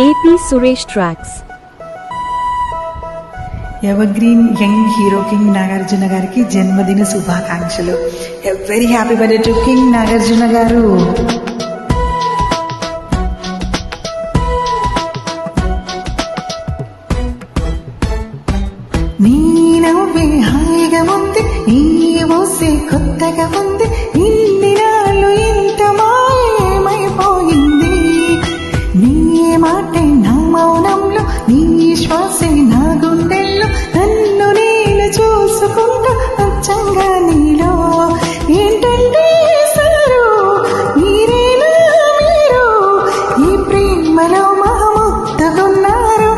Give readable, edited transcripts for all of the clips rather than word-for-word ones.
AP Suresh Tracks. Evergreen young hero king Nagarjuna గారికి జన్మదిన శుభాకాంక్షలు. Very happy birthday to king Nagarjuna గారు. నీ నవ్వే హాయిగా ఉంది, నీ ఊసే కొత్తగా ఉంది, ఇన్ని నాళ్ళు ఇంత మాయమైపోయింది. నీ మాటే నా మౌనంలో, నీ శ్వాసే నా గుండెల్లో, నన్ను నేను చూసుకుంటా అచ్చంగా నీలో. ఏంటంటే సారు మీరేనా మీరు, ఈ ప్రేమలో మహముద్దగున్నారు.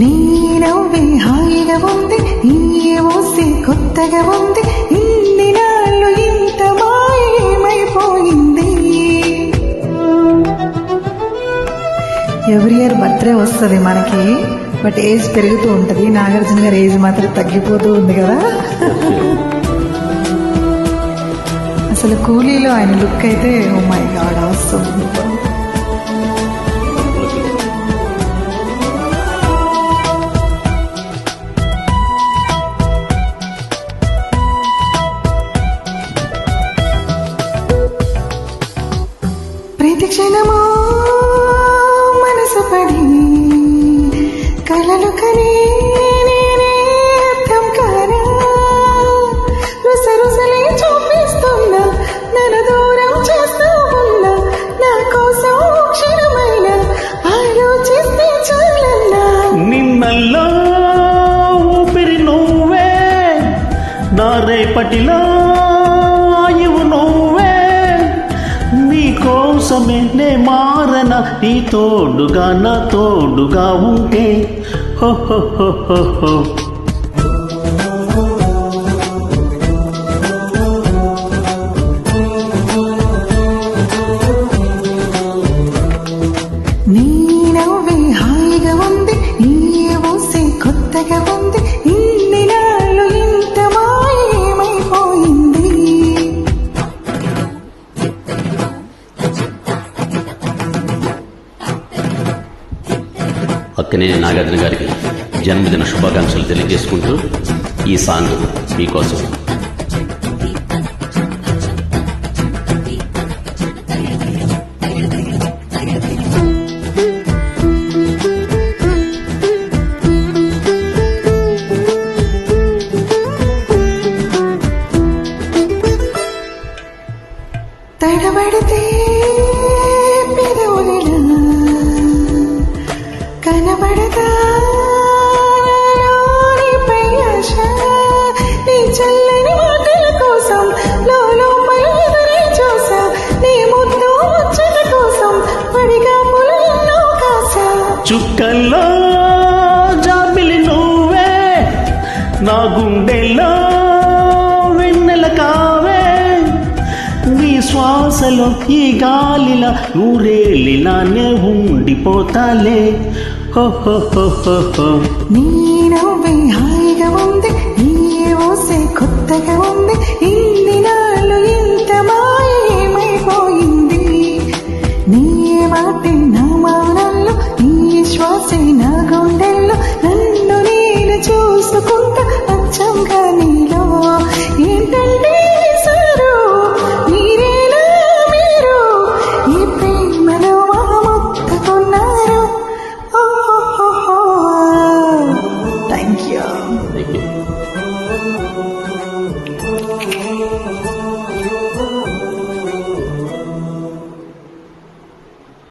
నీ నవ్వే హాయిగా ఉంది, ఈ ఊసే కొత్తగా ఉంది, ఇన్ని నాళ్ళు ఇంత మాయమైపోయింది. ఎవ్రీ ఇయర్ బర్త్డే వస్తుంది మనకి, బట్ ఏజ్ పెరుగుతూ ఉంటుంది. నాగార్జున గారి ఏజ్ మాత్రం తగ్గిపోతూ ఉంది కదా. అసలు కూలీలో ఆయన లుక్ అయితే ఓ మై గాడ్ అవసరం. ప్రతి క్షణమో మనసు పడి కలలు కనే అర్థం కారా, రుసరుసలే చూపిస్తున్నా, నన్ను దూరం చేస్తూ ఉన్నా, నా కోసం క్షణమైన ఆలోచిస్తే చాలన్నా. నిన్నల్లో ఊపిరి నువ్వే, నా రేపటిలో ఆయువు నువ్వే, కోసమే నే మారన, నీ తోడుగా నా తోడుగా ఉంటే. హో హో హో హో హో. నీ నవ్వే హాయిగా ఉంది, నీ ఊసే కొత్తగా ఉంది, ఇన్ని నాళ్ళు ఇంత మాయమైపోయింది. అక్కినేని నాగార్జున గారికి జన్మదిన శుభాకాంక్షలు తెలియజేసుకుంటూ ఈ సాంగ్ మీకోసం. తడబడితే పెదవులిలా కనబడతా పై ఆశ, నీ చల్లని మాటల కోసం లోపల ఎదురే చూసా, నీ ముద్దు ముచ్చట కోసం పడిగా పులు ఎన్నో కాసా. చుక్కల్లో జాబిలి నువ్వే, నా గుండెల్లో వెన్నెల కావే, నీ శ్వాసలో ఈ గాలిలా నూరేళ్ళిలానే ఉండిపోతాలే. హో హో హో హో హో. నీ నవ్వే హాయిగా ఉంది, నీ ఊసే కొత్తగా ఉంది, ఇన్ని నాళ్ళు ఇంత మాయమైపోయింది. నీ మాటే నా మౌనంలో, నీ శ్వాసే నా గుండెల్లో, నన్ను నేను చూసుకుంటా అచ్చంగా నీలో. ఏంటంటే సారు మీరేనా మీరు, ఈ ప్రేమలో మహముద్దకున్నారు. Thank you. Thank you.